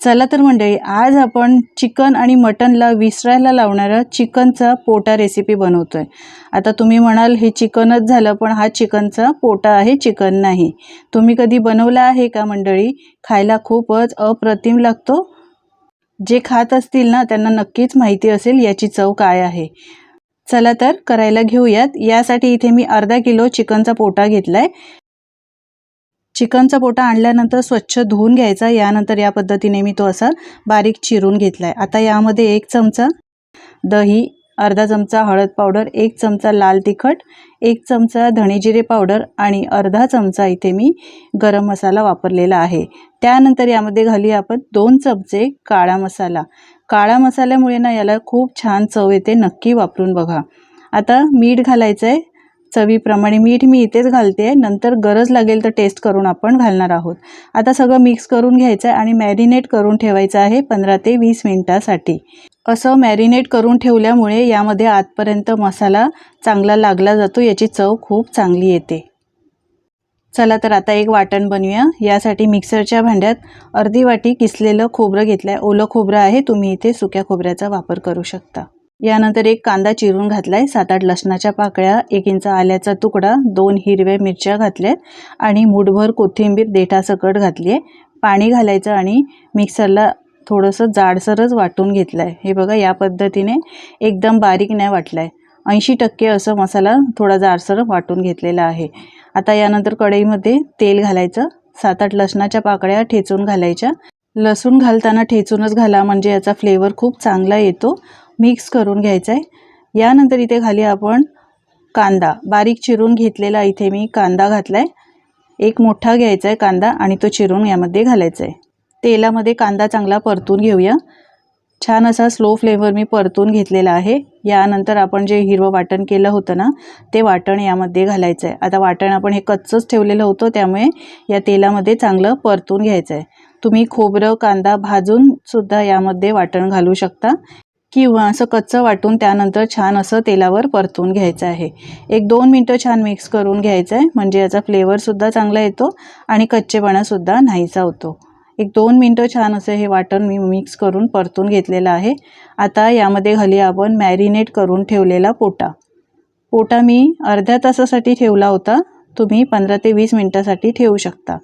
चला तर मंडळी, आज आपण चिकन आणि मटनला विसरायला लावणारा चिकनचा पोटा रेसिपी बनवतोय। आता तुम्ही म्हणाल हे चिकनच झालं, पण हा चिकनचा पोटा आहे, चिकन नाही। तुम्ही कधी बनवला आहे का मंडळी? खायला खूपच अप्रतिम लागतो। जे खात असतील ना त्यांना नक्कीच माहिती असेल याची चव काय आहे। चला तर करायला घेऊयात। यासाठी इथे मी अर्धा किलो चिकनचा पोटा घेतलाय। चिकनचा पोटा आणल्यानंतर स्वच्छ धुवून घ्यायचा। यानंतर या पद्धतीने मी तो असा बारीक चिरून घेतलाय। आता यामध्ये 1 चमचा दही, अर्धा चमचा हळद पावडर, 1 चमचा लाल तिखट, 1 चमचा धणे जिरे पावडर आणि अर्धा चमचा इथे मी गरम मसाला वापरलेला आहे। त्यानंतर यामध्ये घालूया आपण 2 चमचे काळा मसाला। काळा मसाल्यामुळे ना याला खूप छान चव येते, नक्की वापरून बघा। आता मीठ घालायचं आहे। चवीप्रमाणे मीठ मी इथेच घालते, नंतर गरज लागेल तर टेस्ट करून आपण घालणार आहोत। आता सगळं मिक्स करून घ्यायचं आहे आणि मॅरिनेट करून ठेवायचं आहे 15 ते 20 मिनिटांसाठी। असं मॅरिनेट करून ठेवल्यामुळे यामध्ये आतपर्यंत मसाला चांगला लागला जातो, याची चव खूप चांगली येते। चला तर आता एक वाटण बनवूया। यासाठी मिक्सरच्या भांड्यात अर्धी वाटी किसलेलं खोबरं घेतलंय। ओलं खोबरं आहे, तुम्ही इथे सुक्या खोबऱ्याचा वापर करू शकता। यानंतर 1 कांदा चिरून घातलाय, 7-8 लसणाच्या पाकळ्या, 1 इंच आल्याचा तुकडा, 2 हिरव्या मिरच्या घातल्यात आणि मुठभर कोथिंबीर देठासकट घातली आहे। पाणी घालायचं आणि मिक्सरला थोडंसं जाडसरच वाटून घेतलंय। हे बघा, या पद्धतीने एकदम बारीक नाही वाटलाय। 80% असं मसाला थोडा जाडसर वाटून घेतलेला आहे। आता यानंतर कढईमध्ये तेल घालायचं, 7-8 लसणाच्या पाकळ्या ठेचून घालायच्या। लसूण घालताना ठेचूनच घाला, म्हणजे याचा फ्लेवर खूप चांगला येतो। मिक्स करून घ्यायचं आहे। यानंतर इथे खाली आपण कांदा बारीक चिरून घेतलेला, इथे मी कांदा घातलाय। एक मोठा घ्यायचा आहे कांदा आणि तो चिरून यामध्ये घालायचा आहे। तेलामध्ये कांदा चांगला परतून घेऊया। छान असा स्लो फ्लेमवर मी परतून घेतलेला आहे। यानंतर आपण जे हिरवं वाटण केलं होतं ना, ते वाटण यामध्ये घालायचं आहे। आता वाटण आपण हे कच्चंच ठेवलेलं होतं, त्यामुळे या तेलामध्ये चांगलं परतून घ्यायचं आहे। तुम्ही खोबरं कांदा भाजून सुद्धा यामध्ये वाटण घालू शकता किंवा असं कच्चं वाटून त्यानंतर छान असं तेलावर परतून घ्यायचं आहे। 1-2 मिनिटं छान मिक्स करून घ्यायचं आहे, म्हणजे याचा फ्लेवरसुद्धा चांगला येतो आणि कच्चेपणासुद्धा नाहीसा होतो। 1-2 मिनिटं छान असं हे वाटण मी मिक्स करून परतून घेतलेलं आहे। आता यामध्ये घालूया आपण मॅरिनेट करून ठेवलेला पोटा मी अर्ध्या तासासाठी ठेवला होता, तुम्ही 15 ते 20 मिनिटांसाठी ठेवू शकता।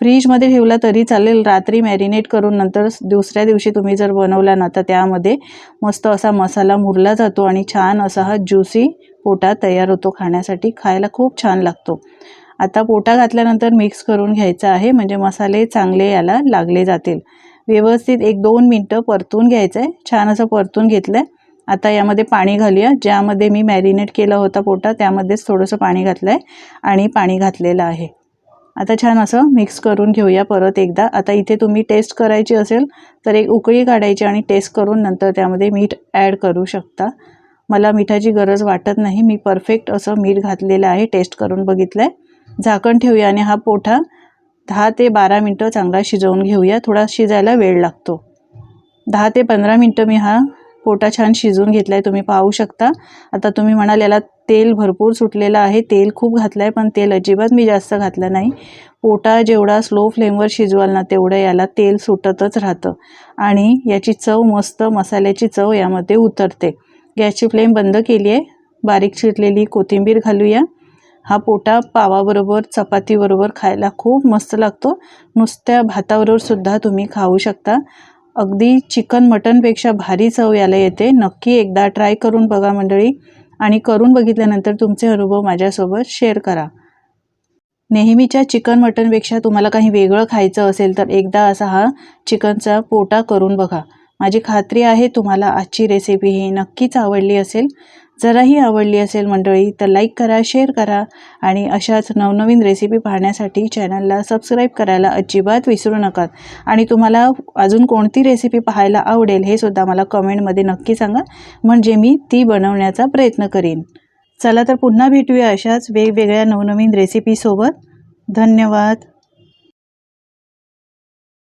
फ्रीजमध्ये ठेवला तरी चालेल। रात्री मॅरिनेट करून नंतर दुसऱ्या दिवशी तुम्ही जर बनवला ना, तर त्यामध्ये मस्त असा मसाला मुरला जातो आणि छान असा हा ज्युसी पोटा तयार होतो। खाण्यासाठी खायला खूप छान लागतो। आता पोटा घातल्यानंतर मिक्स करून घ्यायचा आहे, म्हणजे मसाले चांगले याला लागले जातील। व्यवस्थित 1-2 मिनिटं परतून घ्यायचं आहे। छान असं परतून घेतलंय। आता यामध्ये पाणी घालूया। ज्यामध्ये मी मॅरिनेट केला होता पोटा, त्यामध्येच थोडंसं पाणी घातलंय आणि पाणी घातलेलं आहे। आता छान असं मिक्स करून घेऊया परत एकदा। आता इथे तुम्ही टेस्ट करायची असेल तर एक उकळी काढायची आणि टेस्ट करून नंतर त्यामध्ये मीठ ॲड करू शकता। मला मिठाची गरज वाटत नाही, मी परफेक्ट असं मीठ घातलेलं आहे, टेस्ट करून बघितलंय। झाकण ठेवूया आणि हा पोटा 10 ते 12 मिनिटं चांगला शिजवून घेऊया। थोडा शिजायला वेळ लागतो। 10 ते 15 मिनिटं मी हा पोटा छान शिजवून घेतलाय, तुम्ही पाहू शकता। आता तुम्ही म्हणाल याला तेल भरपूर सुटलेलं आहे, तेल खूप घातलंय, पण तेल अजिबात मी जास्त घातलं नाही। पोटा जेवढा स्लो फ्लेमवर शिजवाल ना, तेवढं याला तेल सुटतच राहतं आणि याची चव मस्त मसाल्याची चव यामध्ये उतरते। गॅसची फ्लेम बंद केली आहे। बारीक चिरलेली कोथिंबीर घालूया। हा पोटा पावाबरोबर चपातीबरोबर खायला खूप मस्त लागतो। नुसत्या भाताबरोबर सुद्धा तुम्ही खाऊ शकता। अगदी चिकन मटनपेक्षा भारी चव याला येते। नक्की एकदा ट्राय करून बघा मंडळी, आणि करून बघितल्यानंतर तुमचे अनुभव माझ्यासोबत शेअर करा। नेहमीच्या चिकन मटनपेक्षा तुम्हाला काही वेगळं खायचं असेल तर एकदा असा हा चिकनचा पोटा करून बघा। माझी खात्री आहे तुम्हाला आजची रेसिपी ही नक्कीच आवडली असेल। जराही आवडली असेल मंडळी तर लाईक करा, शेअर करा आणि अशाच नवनवीन रेसिपी पाहण्यासाठी चॅनलला सबस्क्राईब करायला अजिबात विसरू नका। आणि तुम्हाला अजून कोणती रेसिपी पाहायला आवडेल हे सुद्धा मला कमेंटमध्ये नक्की सांगा, म्हणजे मी ती बनवण्याचा प्रयत्न करीन। चला तर पुन्हा भेटूया अशाच वेगवेगळ्या नवनवीन रेसिपीसोबत। धन्यवाद।